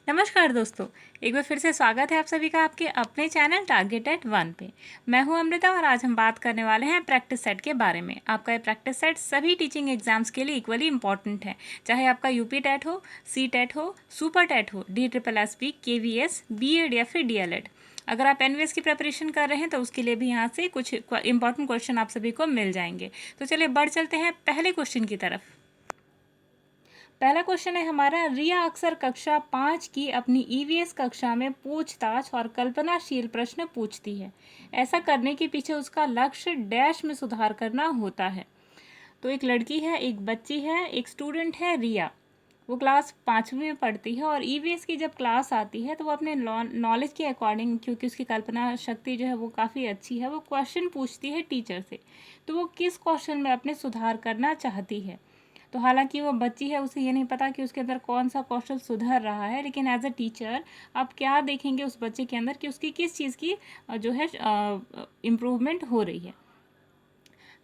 नमस्कार दोस्तों, एक बार फिर से स्वागत है आप सभी का आपके अपने चैनल टारगेट एट 1 पे। मैं हूं अमृता और आज हम बात करने वाले हैं प्रैक्टिस सेट के बारे में। आपका ये प्रैक्टिस सेट सभी टीचिंग एग्जाम्स के लिए इक्वली इंपॉर्टेंट है, चाहे आपका यूपी टेट हो, सी टेट हो, सुपर टेट हो, DSSS, KVS, BEd या फिर DLED। अगर आप एनवीएस की प्रिपरेशन कर रहे हैं तो उसके लिए भी यहाँ से कुछ इंपॉर्टेंट क्वेश्चन आप सभी को मिल जाएंगे। तो चलिए बढ़ चलते हैं पहले क्वेश्चन की तरफ। पहला क्वेश्चन है हमारा, रिया अक्सर कक्षा 5 की अपनी ईवीएस कक्षा में पूछताछ और कल्पनाशील प्रश्न पूछती है। ऐसा करने के पीछे उसका लक्ष्य डैश में सुधार करना होता है। तो एक लड़की है, एक बच्ची है, एक स्टूडेंट है रिया। वो क्लास 5वीं में पढ़ती है और ईवीएस की जब क्लास आती है तो वो अपने नॉलेज के अकॉर्डिंग, क्योंकि उसकी कल्पना शक्ति जो है वो काफ़ी अच्छी है, वो क्वेश्चन पूछती है टीचर से। तो वो किस क्वेश्चन में अपने सुधार करना चाहती है। तो हालांकि वो बच्ची है, उसे ये नहीं पता कि उसके अंदर कौन सा कौशल सुधर रहा है, लेकिन एज अ टीचर आप क्या देखेंगे उस बच्चे के अंदर कि उसकी किस चीज़ की जो है इम्प्रूवमेंट हो रही है।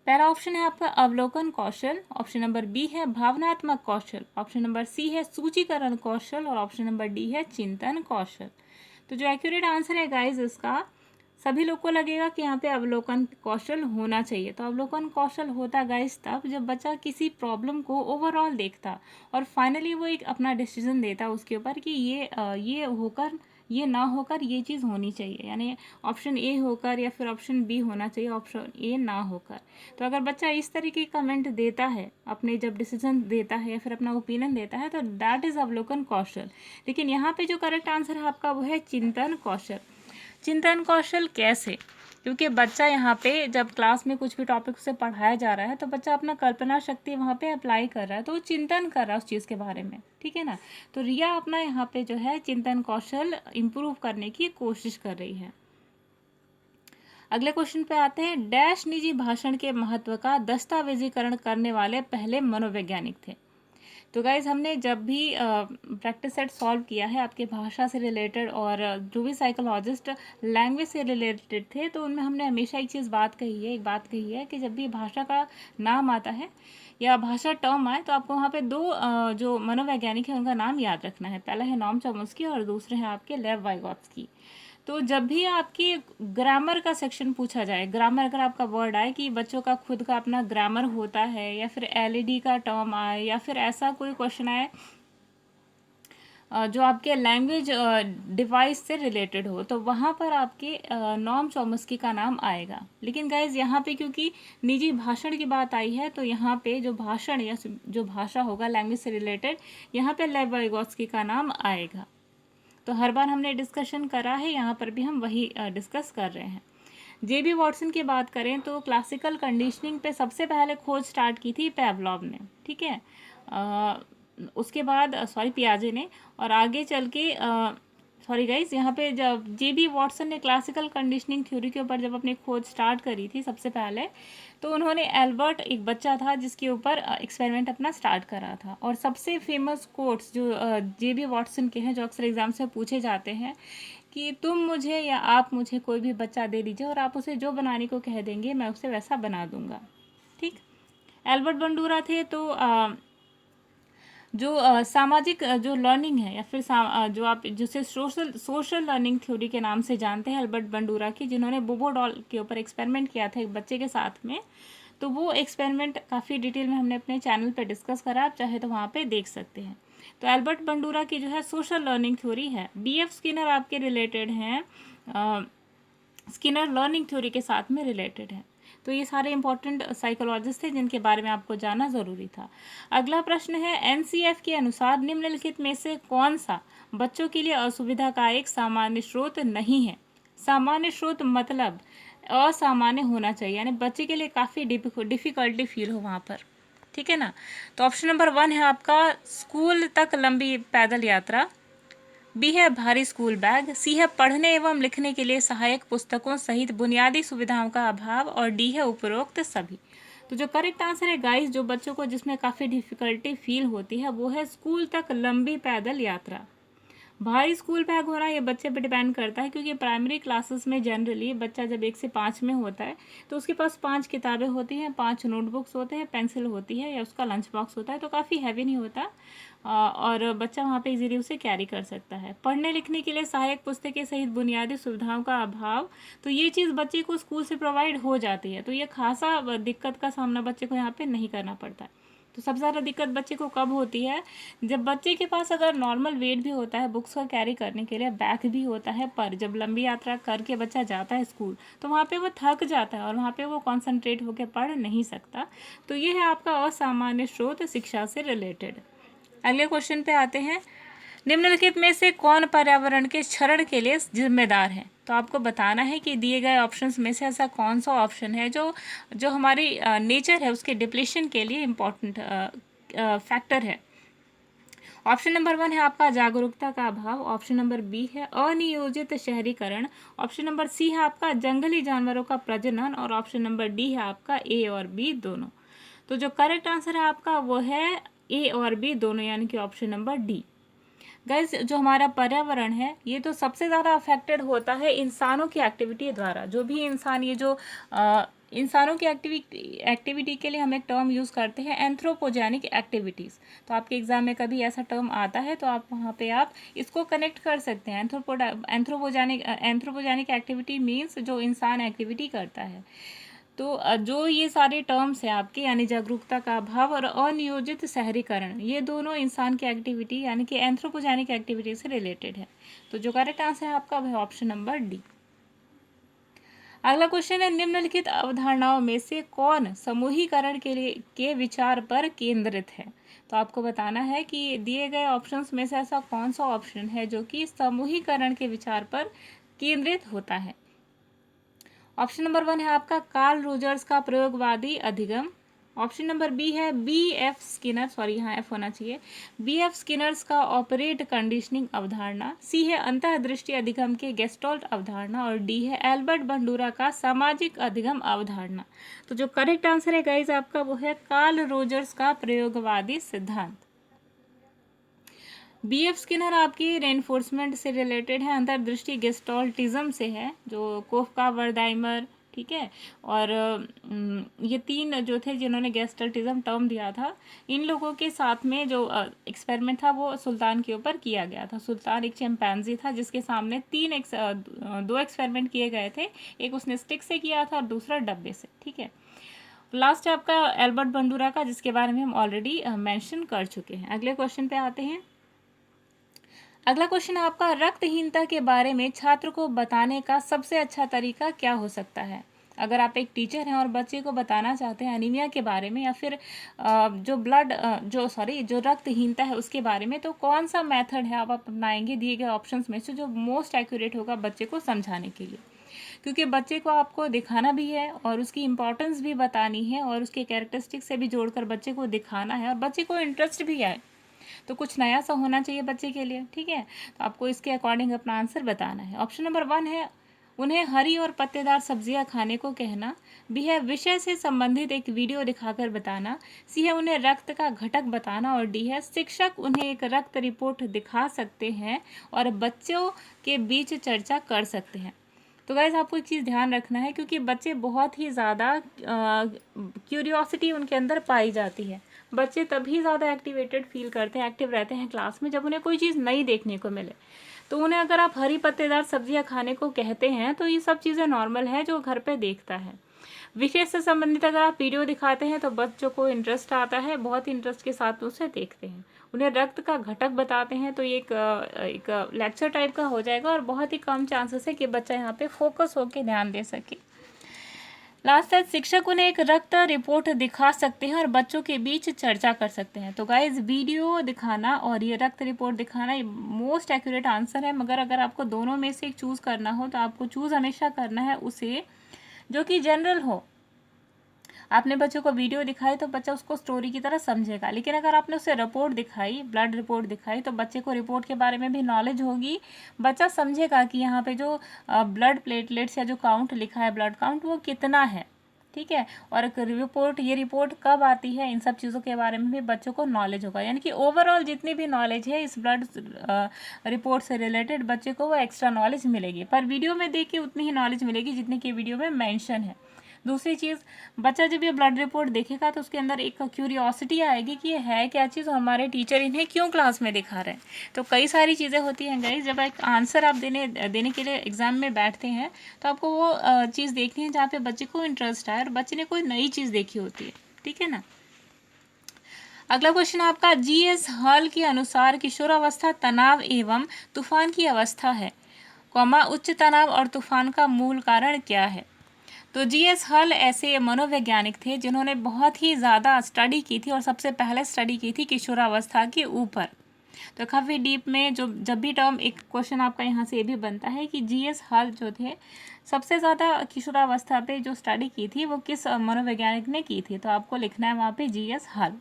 पहला ऑप्शन है आपका अवलोकन कौशल, ऑप्शन नंबर बी है भावनात्मक कौशल, ऑप्शन नंबर सी है सूचीकरण कौशल और ऑप्शन नंबर डी है चिंतन कौशल। तो जो एक्यूरेट आंसर है गाइज इसका, सभी लोग को लगेगा कि यहाँ पे अवलोकन कौशल होना चाहिए। तो अवलोकन कौशल होता गाइस तब जब बच्चा किसी प्रॉब्लम को ओवरऑल देखता और फाइनली वो एक अपना डिसीजन देता उसके ऊपर कि ये होकर, ये ना होकर ये चीज़ होनी चाहिए, यानी ऑप्शन ए होकर या फिर ऑप्शन बी होना चाहिए, ऑप्शन ए ना होकर। तो अगर बच्चा इस तरीके का कमेंट देता है, अपने जब डिसीजन देता है या फिर अपना ओपिनियन देता है, तो दैट इज़ अवलोकन कौशल। लेकिन यहाँ पे जो करेक्ट आंसर है आपका वो है चिंतन कौशल। चिंतन कौशल कैसे? क्योंकि बच्चा यहाँ पे जब क्लास में कुछ भी टॉपिक से पढ़ाया जा रहा है तो बच्चा अपना कल्पना शक्ति वहाँ पे अप्लाई कर रहा है, तो वो चिंतन कर रहा है उस चीज़ के बारे में, ठीक है ना। तो रिया अपना यहाँ पे जो है चिंतन कौशल इम्प्रूव करने की कोशिश कर रही है। अगले क्वेश्चन पे आते हैं, डैश निजी भाषण के महत्व का दस्तावेजीकरण करने वाले पहले मनोवैज्ञानिक थे। तो गाइज हमने जब भी प्रैक्टिस सेट सॉल्व किया है आपके भाषा से रिलेटेड और जो भी साइकोलॉजिस्ट लैंग्वेज से रिलेटेड थे, तो उनमें हमने हमेशा एक बात कही है कि जब भी भाषा का नाम आता है या भाषा टर्म आए तो आपको वहाँ पे दो जो मनोवैज्ञानिक हैं उनका नाम याद रखना है। पहला है नॉम चॉम्स्की और दूसरे हैं आपके लेव वाइगॉत्स्की। तो जब भी आपकी ग्रामर का सेक्शन पूछा जाए, ग्रामर अगर आपका वर्ड आए कि बच्चों का खुद का अपना ग्रामर होता है, या फिर एलईडी का टर्म आए, या फिर ऐसा कोई क्वेश्चन आए जो आपके लैंग्वेज डिवाइस से रिलेटेड हो, तो वहाँ पर आपके नॉम चॉम्स्की का नाम आएगा। लेकिन गाइज यहाँ पे क्योंकि निजी भाषण की बात आई है, तो यहाँ पे जो भाषण या जो भाषा होगा लैंग्वेज से रिलेटेड, यहाँ पे लेव वाइगॉत्स्की का नाम आएगा। तो हर बार हमने डिस्कशन करा है, यहाँ पर भी हम वही डिस्कस कर रहे हैं। जेबी वॉटसन की बात करें तो क्लासिकल कंडीशनिंग पे सबसे पहले खोज स्टार्ट की थी पेवलॉव ने, ठीक है। उसके बाद पियाजे ने, और आगे चल के सॉरी गाइस, यहाँ पे जब जेबी वॉटसन ने क्लासिकल कंडीशनिंग थ्योरी के ऊपर जब अपनी खोज स्टार्ट करी थी सबसे पहले, तो उन्होंने एल्बर्ट, एक बच्चा था जिसके ऊपर एक्सपेरिमेंट अपना स्टार्ट करा था। और सबसे फेमस कोट्स जो जेबी वॉटसन के हैं, जो अक्सर एग्जाम से पूछे जाते हैं कि तुम मुझे या आप मुझे कोई भी बच्चा दे दीजिए और आप उसे जो बनाने को कह देंगे मैं उसे वैसा बना दूंगा, ठीक। एल्बर्ट बंडूरा थे, तो जो सामाजिक जो लर्निंग है या फिर जो आप जिसे सोशल लर्निंग थ्योरी के नाम से जानते हैं, एल्बर्ट बंडूरा की, जिन्होंने बोबो डॉल के ऊपर एक्सपेरिमेंट किया था एक बच्चे के साथ में। तो वो एक्सपेरिमेंट काफ़ी डिटेल में हमने अपने चैनल पे डिस्कस करा, आप चाहे तो वहाँ पे देख सकते हैं। तो एल्बर्ट बंडूरा की जो है सोशल लर्निंग थ्योरी है। BF स्किनर आपके रिलेटेड हैं, स्किनर लर्निंग थ्योरी के साथ में रिलेटेड है। तो ये सारे इंपॉर्टेंट साइकोलॉजिस्ट थे जिनके बारे में आपको जानना ज़रूरी था। अगला प्रश्न है, NCF के अनुसार निम्नलिखित में से कौन सा बच्चों के लिए असुविधा का एक सामान्य स्रोत नहीं है। सामान्य स्रोत मतलब असामान्य होना चाहिए, यानी बच्चे के लिए काफ़ी डिफ़िकल्टी फील हो वहाँ पर, ठीक है ना। तो ऑप्शन नंबर 1 है आपका स्कूल तक लंबी पैदल यात्रा, बी है भारी स्कूल बैग, सी है पढ़ने एवं लिखने के लिए सहायक पुस्तकों सहित बुनियादी सुविधाओं का अभाव, और डी है उपरोक्त सभी। तो जो करेक्ट आंसर है गाइस, जो बच्चों को जिसमें काफ़ी डिफिकल्टी फील होती है वो है स्कूल तक लंबी पैदल यात्रा। भारी स्कूल बैग होना ये बच्चे पे डिपेंड करता है, क्योंकि प्राइमरी क्लासेस में जनरली बच्चा जब 1 से 5 में होता है तो उसके पास 5 किताबें होती हैं, 5 नोटबुक्स होते हैं, पेंसिल होती है या उसका लंच बॉक्स होता है, तो काफ़ी हैवी नहीं होता और बच्चा वहाँ पे इजीली उसे कैरी कर सकता है। पढ़ने लिखने के लिए सहायक पुस्तकें सहित बुनियादी सुविधाओं का अभाव, तो ये चीज़ बच्चे को स्कूल से प्रोवाइड हो जाती है, तो ये खासा दिक्कत का सामना बच्चे को यहाँ पे नहीं करना पड़ता है। तो सबसे ज़्यादा दिक्कत बच्चे को कब होती है, जब बच्चे के पास अगर नॉर्मल वेट भी होता है बुक्स का कैरी करने के लिए, बैग भी होता है, पर जब लंबी यात्रा करके बच्चा जाता है स्कूल तो वहाँ पे वो थक जाता है और वहाँ पे वो कॉन्सेंट्रेट होकर पढ़ नहीं सकता। तो ये है आपका असामान्य स्रोत शिक्षा से रिलेटेड। अगले क्वेश्चन पे आते हैं, निम्नलिखित में से कौन पर्यावरण के क्षरण के लिए जिम्मेदार है? तो आपको बताना है कि दिए गए ऑप्शंस में से ऐसा कौन सा ऑप्शन है जो जो हमारी नेचर है उसके डिप्लीशन के लिए इम्पोर्टेंट फैक्टर है। ऑप्शन नंबर 1 है आपका जागरूकता का अभाव, ऑप्शन नंबर बी है अनियोजित शहरीकरण, ऑप्शन नंबर सी है आपका जंगली जानवरों का प्रजनन और ऑप्शन नंबर डी है आपका ए और बी दोनों। तो जो करेक्ट आंसर है आपका वो है ए और बी दोनों, यानी कि ऑप्शन नंबर डी। गाइस, जो हमारा पर्यावरण है ये तो सबसे ज़्यादा अफेक्टेड होता है इंसानों की एक्टिविटी द्वारा। जो भी इंसान, ये जो इंसानों की एक्टिविटी के लिए हम एक टर्म यूज़ करते हैं एंथ्रोपोजेनिक एक्टिविटीज़। तो आपके एग्जाम में कभी ऐसा टर्म आता है तो आप वहाँ पे आप इसको कनेक्ट कर सकते हैं। एंथ्रोपोजेनिक एक्टिविटी मीन्स जो इंसान एक्टिविटी करता है। तो जो ये सारे टर्म्स हैं आपके, यानी जागरूकता का अभाव और अनियोजित शहरीकरण, ये दोनों इंसान की एक्टिविटी यानी कि एंथ्रोपोजेनिक एक्टिविटी से रिलेटेड है। तो जो करेक्ट आंसर है आपका वह ऑप्शन नंबर डी। अगला क्वेश्चन है, निम्नलिखित अवधारणाओं में से कौन समूहीकरण के विचार पर केंद्रित है? तो आपको बताना है कि दिए गए ऑप्शंस में से ऐसा कौन सा ऑप्शन है जो कि समूहीकरण के विचार पर केंद्रित होता है। ऑप्शन नंबर 1 है आपका कार्ल रोजर्स का प्रयोगवादी अधिगम, ऑप्शन नंबर बी है B.F. स्किनर, सॉरी यहाँ एफ होना चाहिए, B.F. स्किनर्स का ऑपरेट कंडीशनिंग अवधारणा, सी है अंतःदृष्टि अधिगम के गेस्टोल्ट अवधारणा और डी है एल्बर्ट बंडूरा का सामाजिक अधिगम अवधारणा। तो जो करेक्ट आंसर है गाइज आपका वो है कार्ल रोजर्स का प्रयोगवादी सिद्धांत। B.F. स्किनर आपकी रेनफोर्समेंट से रिलेटेड है, अंतर्दृष्टि गेस्टोल्टिज्म से है, जो कोफका वर्दाइमर, ठीक है, और ये 3 जो थे जिन्होंने गेस्टल्टिज्म टर्म दिया था, इन लोगों के साथ में जो एक्सपेरिमेंट था वो सुल्तान के ऊपर किया गया था। सुल्तान एक चिंपैंजी था जिसके सामने 2 एक्सपेरिमेंट किए गए थे, एक उसने स्टिक से किया था और दूसरा डब्बे से, ठीक है। लास्ट है आपका एल्बर्ट बंडूरा का, जिसके बारे में हम ऑलरेडी मेंशन कर चुके हैं। अगले क्वेश्चन पे आते हैं। अगला क्वेश्चन है आपका, रक्तहीनता के बारे में छात्र को बताने का सबसे अच्छा तरीका क्या हो सकता है? अगर आप एक टीचर हैं और बच्चे को बताना चाहते हैं एनीमिया के बारे में या फिर जो रक्तहीनता है उसके बारे में, तो कौन सा मेथड है आप अपनाएंगे दिए गए ऑप्शंस में से जो मोस्ट एक्यूरेट होगा बच्चे को समझाने के लिए? क्योंकि बच्चे को आपको दिखाना भी है और उसकी इंपॉर्टेंस भी बतानी है और उसके कैरेक्टरिस्टिक से भी जोड़कर बच्चे को दिखाना है और बच्चे को इंटरेस्ट भी आए, तो कुछ नया सा होना चाहिए बच्चे के लिए, ठीक है। तो आपको इसके अकॉर्डिंग अपना आंसर बताना है। ऑप्शन नंबर 1 है उन्हें हरी और पत्तेदार सब्जियां खाने को कहना, बी है विषय से संबंधित एक वीडियो दिखाकर बताना, सी है उन्हें रक्त का घटक बताना और डी है शिक्षक उन्हें एक रक्त रिपोर्ट दिखा सकते हैं और बच्चों के बीच चर्चा कर सकते हैं। तो गाइज आपको एक चीज़ ध्यान रखना है, क्योंकि बच्चे बहुत ही ज़्यादा क्यूरियोसिटी उनके अंदर पाई जाती है। बच्चे तभी ज़्यादा एक्टिवेटेड फील करते हैं, एक्टिव रहते हैं क्लास में, जब उन्हें कोई चीज़ नई देखने को मिले। तो उन्हें अगर आप हरी पत्तेदार सब्जियां खाने को कहते हैं तो ये सब चीज़ें नॉर्मल है जो घर पे देखता है। विषय से संबंधित अगर आप वीडियो दिखाते हैं तो बच्चों को इंटरेस्ट आता है, बहुत इंटरेस्ट के साथ उसे देखते हैं। उन्हें रक्त का घटक बताते हैं तो ये एक लेक्चर टाइप का हो जाएगा और बहुत ही कम चांसेस है कि बच्चा यहाँ पे फोकस होकर ध्यान दे सके। लास्ट है शिक्षक उन्हें एक रक्त रिपोर्ट दिखा सकते हैं और बच्चों के बीच चर्चा कर सकते हैं। तो गाइज वीडियो दिखाना और ये रक्त रिपोर्ट दिखाना ये मोस्ट एक्यूरेट आंसर है, मगर अगर आपको दोनों में से एक चूज़ करना हो तो आपको चूज़ हमेशा करना है उसे जो कि जनरल हो। आपने बच्चों को वीडियो दिखाई तो बच्चा उसको स्टोरी की तरह समझेगा, लेकिन अगर आपने उसे रिपोर्ट दिखाई, ब्लड रिपोर्ट दिखाई, तो बच्चे को रिपोर्ट के बारे में भी नॉलेज होगी। बच्चा समझेगा कि यहाँ पे जो ब्लड प्लेटलेट्स या जो काउंट लिखा है ब्लड काउंट वो कितना है, ठीक है। और ये रिपोर्ट कब आती है, इन सब चीज़ों के बारे में भी बच्चों को नॉलेज होगा। यानी कि ओवरऑल जितनी भी नॉलेज है इस ब्लड रिपोर्ट से रिलेटेड बच्चे को वो एक्स्ट्रा नॉलेज मिलेगी, पर वीडियो में देख के उतनी ही नॉलेज मिलेगी जितनी कि वीडियो में मेंशन है। दूसरी चीज़, बच्चा जब ये ब्लड रिपोर्ट देखेगा तो उसके अंदर एक क्यूरियोसिटी आएगी कि ये है क्या चीज़ और हमारे टीचर इन्हें क्यों क्लास में दिखा रहे हैं। तो कई सारी चीज़ें होती हैं गाइस, जब एक आंसर आप देने के लिए एग्ज़ाम में बैठते हैं तो आपको वो चीज़ देखनी है जहाँ पे बच्चे को इंटरेस्ट आए और बच्चे ने कोई नई चीज़ देखी होती है, ठीक है ना। अगला क्वेश्चन आपका, जीएस हॉल के अनुसार किशोरावस्था तनाव एवं तूफान की अवस्था है, उच्च तनाव और तूफान का मूल कारण क्या है। तो जीएस हॉल ऐसे मनोवैज्ञानिक थे जिन्होंने बहुत ही ज़्यादा स्टडी की थी और सबसे पहले स्टडी की थी किशोरावस्था के ऊपर। तो काफ़ी डीप में जब भी टर्म, एक क्वेश्चन आपका यहाँ से ये भी बनता है कि जीएस हॉल जो थे सबसे ज़्यादा किशोरावस्था पे जो स्टडी की थी वो किस मनोवैज्ञानिक ने की थी, तो आपको लिखना है वहाँ पे जीएस हॉल,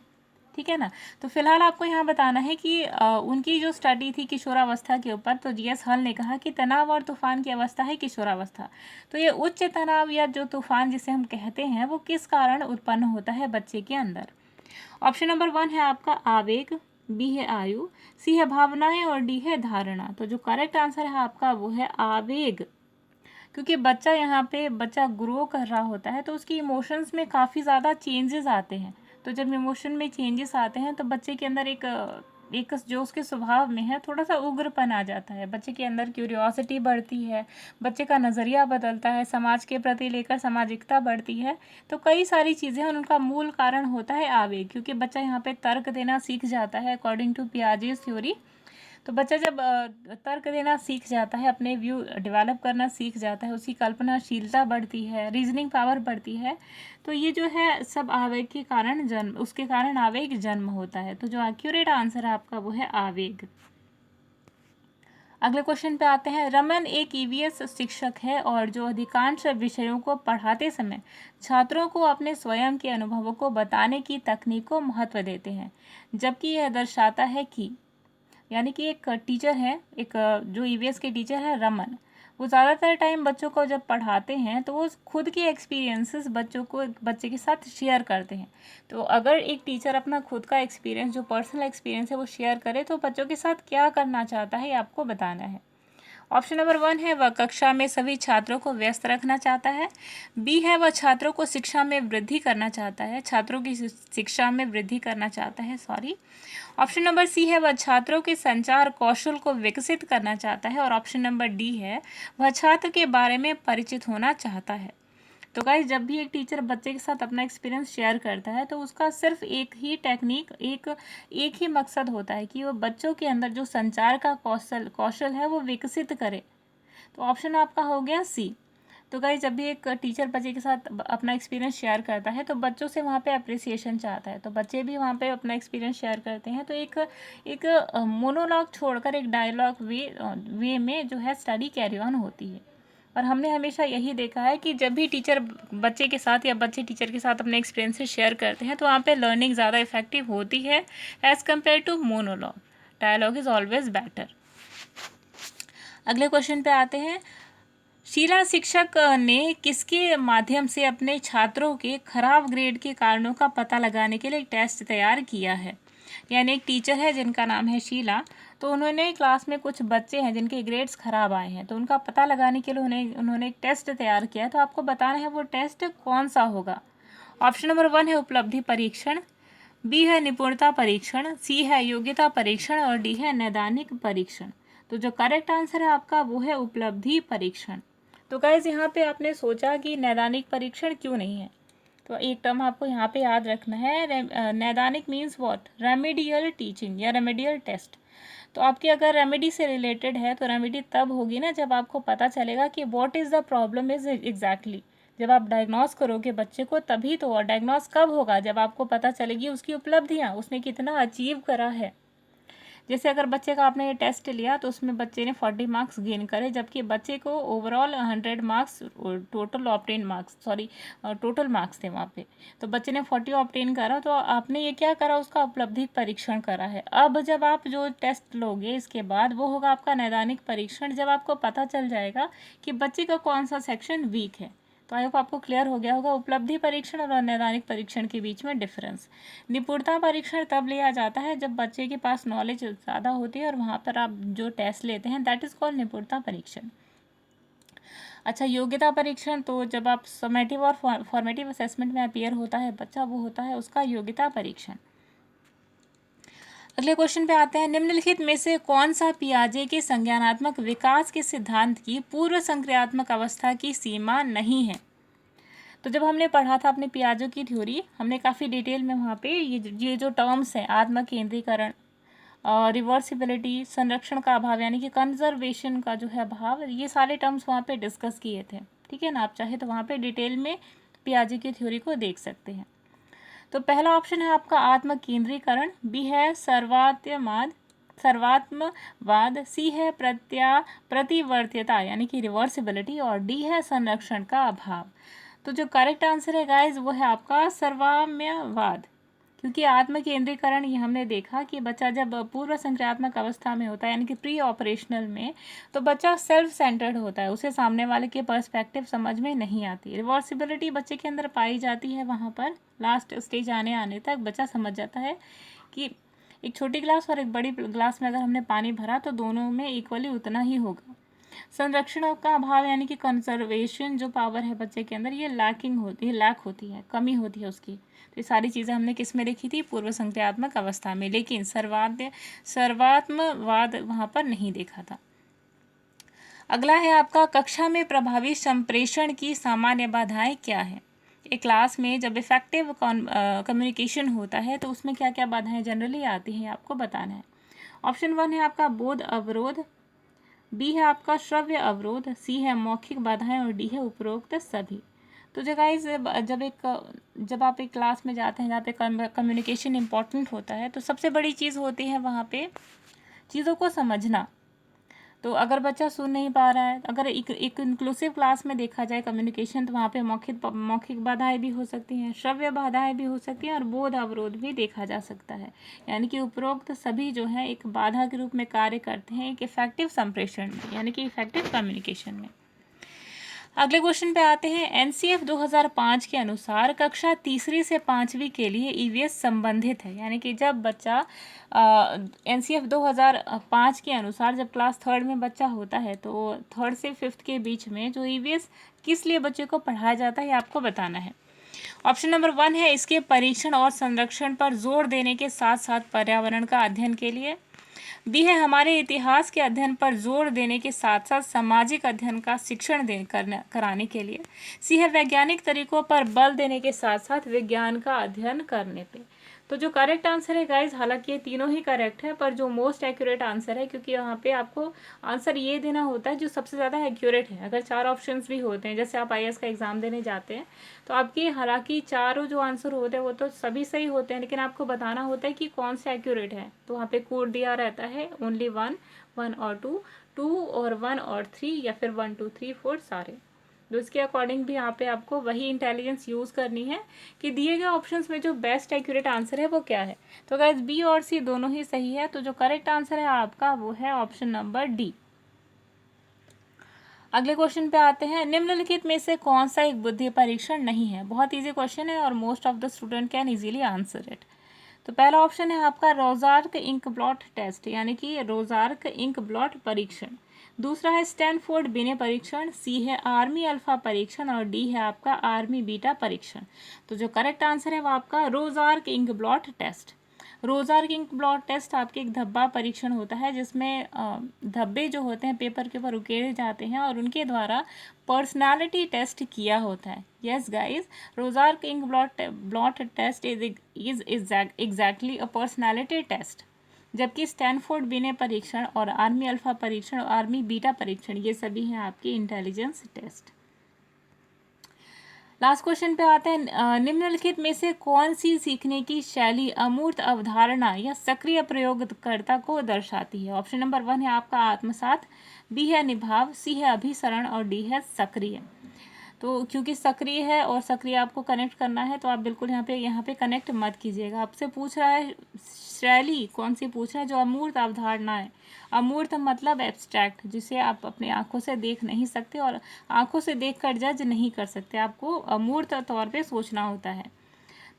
ठीक है ना। तो फिलहाल आपको यहाँ बताना है कि उनकी जो स्टडी थी किशोरावस्था के ऊपर, तो जीएस हॉल ने कहा कि तनाव और तूफान की अवस्था है किशोरावस्था। तो ये उच्च तनाव या जो तूफान जिसे हम कहते हैं वो किस कारण उत्पन्न होता है बच्चे के अंदर। ऑप्शन नंबर 1 है आपका आवेग, बी है आयु, सी है भावनाएं और डी है धारणा। तो जो करेक्ट आंसर है आपका वो है आवेग, क्योंकि बच्चा ग्रो कर रहा होता है तो उसकी इमोशंस में काफ़ी ज़्यादा चेंजेस आते हैं। तो जब इमोशन में चेंजेस आते हैं तो बच्चे के अंदर एक जो उसके स्वभाव में है थोड़ा सा उग्रपन आ जाता है, बच्चे के अंदर क्यूरियोसिटी बढ़ती है, बच्चे का नज़रिया बदलता है, समाज के प्रति लेकर सामाजिकता बढ़ती है। तो कई सारी चीज़ें हैं, उनका मूल कारण होता है आवेग, क्योंकि बच्चा यहाँ पे तर्क देना सीख जाता है अकॉर्डिंग टू पियाजेस थ्योरी। तो बच्चा जब तर्क देना सीख जाता है, अपने व्यू डेवलप करना सीख जाता है, उसकी कल्पनाशीलता बढ़ती है, रीजनिंग पावर बढ़ती है, तो ये जो है सब आवेग के कारण उसके कारण आवेग जन्म होता है। तो जो एक्यूरेट आंसर है आपका वो है आवेग। अगले क्वेश्चन पे आते हैं। रमन एक ईवीएस शिक्षक है और जो अधिकांश विषयों को पढ़ाते समय छात्रों को अपने स्वयं के अनुभवों को बताने की तकनीक को महत्व देते हैं, जबकि यह दर्शाता है कि, यानी कि एक टीचर है, एक जो ईवीएस के टीचर है रमन, वो ज़्यादातर टाइम बच्चों को जब पढ़ाते हैं तो वो खुद के एक्सपीरियंसेस बच्चे के साथ शेयर करते हैं। तो अगर एक टीचर अपना खुद का एक्सपीरियंस, जो पर्सनल एक्सपीरियंस है वो शेयर करे तो बच्चों के साथ क्या करना चाहता है ये आपको बताना है। ऑप्शन नंबर 1 है वह कक्षा में सभी छात्रों को व्यस्त रखना चाहता है, बी है वह छात्रों की शिक्षा में वृद्धि करना चाहता है, ऑप्शन नंबर सी है वह छात्रों के संचार कौशल को विकसित करना चाहता है, और ऑप्शन नंबर डी है वह छात्र के बारे में परिचित होना चाहता है। तो गाइस, जब भी एक टीचर बच्चे के साथ अपना एक्सपीरियंस शेयर करता है तो उसका सिर्फ एक ही टेक्निक, एक ही मकसद होता है कि वो बच्चों के अंदर जो संचार का कौशल है वो विकसित करे। तो ऑप्शन आपका हो गया सी। तो गाइस, जब भी एक टीचर बच्चे के साथ अपना एक्सपीरियंस शेयर करता है तो बच्चों से वहाँ पे अप्रिसिएशन चाहता है, तो बच्चे भी वहाँ पे अपना एक्सपीरियंस शेयर करते हैं। तो एक मोनोलॉग छोड़कर एक डायलॉग वे में जो है स्टडी कैरी ऑन होती है। और हमने हमेशा यही देखा है कि जब भी टीचर बच्चे के साथ या बच्चे टीचर के साथ अपने एक्सपीरियंसेस शेयर करते हैं तो वहाँ पे लर्निंग ज़्यादा इफेक्टिव होती है as compare to monologue. Dialogue is always better. अगले क्वेश्चन पे आते हैं। शीला शिक्षक ने किसके माध्यम से अपने छात्रों के खराब ग्रेड के कारणों का पता लगाने के लिए एक टेस्ट तैयार किया है। यानी एक टीचर है जिनका नाम है शीला, तो उन्होंने क्लास में कुछ बच्चे हैं जिनके ग्रेड्स खराब आए हैं, तो उनका पता लगाने के लिए उन्होंने एक टेस्ट तैयार किया है। तो आपको बताना है वो टेस्ट कौन सा होगा। ऑप्शन नंबर 1 है उपलब्धि परीक्षण, बी है निपुणता परीक्षण, सी है योग्यता परीक्षण और डी है नैदानिक परीक्षण। तो जो करेक्ट आंसर है आपका वो है उपलब्धि परीक्षण। तो गाइज, यहाँ पे आपने सोचा कि नैदानिक परीक्षण क्यों नहीं है, तो एक टर्म आपको यहाँ पे याद रखना है। नैदानिक मीन्स व्हाट, रेमेडियल टीचिंग या रेमेडियल टेस्ट। तो आपकी अगर रेमेडी से रिलेटेड है तो रेमेडी तब होगी ना जब आपको पता चलेगा कि what is the problem is exactly. जब आप डायग्नोस करोगे बच्चे को तभी तो, और डायग्नोस कब होगा, जब आपको पता चलेगी उसकी उपलब्धियाँ, उसने कितना अचीव करा है। जैसे अगर बच्चे का आपने ये टेस्ट लिया तो उसमें बच्चे ने 40 मार्क्स गेन करे, जबकि बच्चे को ओवरऑल 100 मार्क्स टोटल मार्क्स थे वहाँ पे, तो बच्चे ने 40 ऑब्टेन करा, तो आपने ये क्या करा, उसका उपलब्धि परीक्षण करा है। अब जब आप जो टेस्ट लोगे इसके बाद वो होगा आपका नैदानिक परीक्षण, जब आपको पता चल जाएगा कि बच्चे का कौन सा सेक्शन वीक है। तो आई होप आपको क्लियर हो गया होगा उपलब्धि परीक्षण और अनैदानिक परीक्षण के बीच में डिफरेंस। निपुणता परीक्षण तब लिया जाता है जब बच्चे के पास नॉलेज ज़्यादा होती है और वहाँ पर आप जो टेस्ट लेते हैं दैट इज़ कॉल्ड निपुणता परीक्षण। अच्छा, योग्यता परीक्षण तो जब आप समेटिव और फॉर्मेटिव असेसमेंट में अपीयर होता है बच्चा, वो होता है उसका योग्यता परीक्षण। अगले क्वेश्चन पे आते हैं, निम्नलिखित में से कौन सा पियाजे के संज्ञानात्मक विकास के सिद्धांत की पूर्व संक्रियात्मक अवस्था की सीमा नहीं है। तो जब हमने पढ़ा था अपने पियाजो की थ्योरी, हमने काफ़ी डिटेल में वहाँ पे ये जो टर्म्स हैं, आत्म केंद्रीकरण, रिवर्सिबिलिटी, संरक्षण का अभाव यानी कि कंजर्वेशन का जो है अभाव, ये सारे टर्म्स वहाँ पे डिस्कस किए थे। ठीक है ना, आप चाहे तो वहाँ पे डिटेल में पियाजे की थ्योरी को देख सकते हैं। तो पहला ऑप्शन है आपका आत्म केंद्रीकरण, बी है सर्वात्मवाद, सी है प्रतिवर्त्यता यानी कि रिवर्सिबिलिटी, और डी है संरक्षण का अभाव। तो जो करेक्ट आंसर है गाइज वो है आपका सर्वाम्यवाद, क्योंकि आत्म केंद्रीकरण ये हमने देखा कि बच्चा जब पूर्व संक्रियात्मक अवस्था में होता है यानी कि प्री ऑपरेशनल में, तो बच्चा सेल्फ सेंटर्ड होता है, उसे सामने वाले के पर्सपेक्टिव समझ में नहीं आती। रिवर्सिबिलिटी बच्चे के अंदर पाई जाती है, वहाँ पर लास्ट स्टेज आने तक बच्चा समझ जाता है कि एक छोटी ग्लास और एक बड़ी ग्लास में अगर हमने पानी भरा तो दोनों में इक्वली उतना ही होगा। संरक्षण का अभाव यानी कि कंजर्वेशन जो पावर है बच्चे के अंदर, ये लैक होती है, कमी होती है उसकी। तो ये सारी चीज़ें हमने किस में देखी थी, पूर्व संक्रियात्मक अवस्था में, लेकिन सर्वात्मवाद वहाँ पर नहीं देखा था। अगला है आपका, कक्षा में प्रभावी संप्रेषण की सामान्य बाधाएं क्या है। एक क्लास में जब इफेक्टिव कम्युनिकेशन होता है तो उसमें क्या क्या बाधाएं जनरली आती हैं आपको बताना है। ऑप्शन 1 है आपका बोध अवरोध, बी है आपका श्रव्य अवरोध, सी है मौखिक बाधाएं और डी है उपरोक्त सभी। तो जो गाइस जब आप एक क्लास में जाते हैं जहाँ पे कम्युनिकेशन इम्पॉर्टेंट होता है, तो सबसे बड़ी चीज़ होती है वहाँ पे चीज़ों को समझना। तो अगर बच्चा सुन नहीं पा रहा है, अगर एक इंक्लूसिव क्लास में देखा जाए कम्युनिकेशन, तो वहाँ पे मौखिक बाधाएं भी हो सकती हैं, श्रव्य बाधाएं भी हो सकती हैं और बोध अवरोध भी देखा जा सकता है। यानी कि उपरोक्त सभी जो है एक बाधा के रूप में कार्य करते हैं एक इफेक्टिव संप्रेषण में, यानी कि इफेक्टिव कम्युनिकेशन में। अगले क्वेश्चन पे आते हैं, एनसीएफ 2005 के अनुसार कक्षा तीसरी से पाँचवीं के लिए ईवीएस संबंधित है। यानी कि जब बच्चा एनसीएफ 2005 के अनुसार जब क्लास थर्ड में बच्चा होता है तो थर्ड से फिफ्थ के बीच में जो ईवीएस किस लिए बच्चे को पढ़ाया जाता है आपको बताना है। ऑप्शन नंबर 1 है इसके परीक्षण और संरक्षण पर जोर देने के साथ साथ पर्यावरण का अध्ययन के लिए, बी है हमारे इतिहास के अध्ययन पर जोर देने के साथ साथ सामाजिक अध्ययन का शिक्षण कराने के लिए, सी है वैज्ञानिक तरीकों पर बल देने के साथ साथ विज्ञान का अध्ययन करने पे। तो जो करेक्ट आंसर है गाइज, हालांकि ये तीनों ही करेक्ट है, पर जो मोस्ट एक्यूरेट आंसर है, क्योंकि यहाँ पे आपको आंसर ये देना होता है जो सबसे ज़्यादा एक्यूरेट है। अगर 4 ऑप्शंस भी होते हैं, जैसे आप आईएएस का एग्जाम देने जाते हैं, तो आपकी हालांकि चारों जो आंसर होते हैं वो तो सभी सही होते हैं, लेकिन आपको बताना होता है कि कौन सा एक्यूरेट है। तो वहाँ पे कोड दिया रहता है ओनली 1, 1 और 2, 2 और 1 और 3, या फिर 1 2 3 4 सारे। तो इसके अकॉर्डिंग भी यहाँ पे आपको वही इंटेलिजेंस यूज़ करनी है कि दिए गए ऑप्शंस में जो बेस्ट एक्यूरेट आंसर है वो क्या है। तो गाइस बी और सी दोनों ही सही है, तो जो करेक्ट आंसर है आपका वो है ऑप्शन नंबर डी। अगले क्वेश्चन पे आते हैं, निम्नलिखित में से कौन सा एक बुद्धि परीक्षण नहीं है। बहुत ईजी क्वेश्चन है और most of the student can easily answer it. तो पहला ऑप्शन है आपका रोजार्क इंक ब्लॉट टेस्ट, यानी कि रोजार्क इंक ब्लॉट परीक्षण। दूसरा है स्टैनफोर्ड बिने परीक्षण, सी है आर्मी अल्फा परीक्षण और डी है आपका आर्मी बीटा परीक्षण। तो जो करेक्ट आंसर है वो आपका Rorschach ink blot test. Rorschach ink blot test आपके एक धब्बा परीक्षण होता है जिसमें धब्बे जो होते हैं पेपर के ऊपर उकेरे जाते हैं और उनके द्वारा पर्सनालिटी टेस्ट किया होता है। Yes guys, Rorschach ink blot test is exactly a personality test, जबकि स्टैनफोर्ड बिने परीक्षण और आर्मी अल्फा परीक्षण और आर्मी बीटा परीक्षण ये सभी हैं आपके इंटेलिजेंस टेस्ट। लास्ट क्वेश्चन पे आते हैं, निम्नलिखित में से कौन सी सीखने की शैली अमूर्त अवधारणा या सक्रिय प्रयोगकर्ता को दर्शाती है। ऑप्शन नंबर 1 है आपका आत्मसात, बी है निभाव, सी है अभिसरण और डी है सक्रिय। तो क्योंकि सक्रिय है और सक्रिय आपको कनेक्ट करना है, तो आप बिल्कुल यहाँ पे कनेक्ट मत कीजिएगा। आपसे पूछ रहा है शैली कौन सी पूछ रहा है, जो अमूर्त अवधारणा है। अमूर्त मतलब एब्स्ट्रैक्ट, जिसे आप अपनी आंखों से देख नहीं सकते और आंखों से देखकर जज नहीं कर सकते, आपको अमूर्त तौर पे सोचना होता है।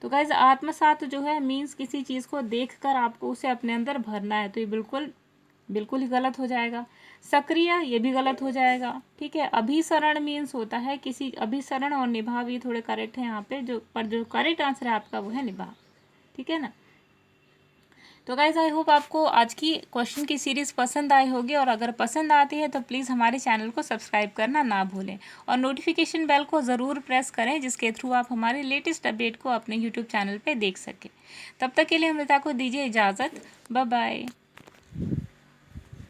तो गाइज आत्मसात जो है मीन्स किसी चीज़ को देखकर आपको उसे अपने अंदर भरना है, तो ये बिल्कुल ही गलत हो जाएगा। सक्रिय ये भी गलत हो जाएगा। ठीक है, अभिसरण मीन्स होता है किसी, अभिसरण और निभाव ये थोड़े करेक्ट है यहाँ पे, जो करेक्ट आंसर है आपका वो है निभाव। ठीक है ना। तो गाइज आई होप आपको आज की क्वेश्चन की सीरीज़ पसंद आई होगी, और अगर पसंद आती है तो प्लीज़ हमारे चैनल को सब्सक्राइब करना ना भूलें और नोटिफिकेशन बेल को ज़रूर प्रेस करें, जिसके थ्रू आप हमारे लेटेस्ट अपडेट को अपने यूट्यूब चैनल पे देख सकें। तब तक के लिए अमृता को दीजिए इजाज़त। Bye bye.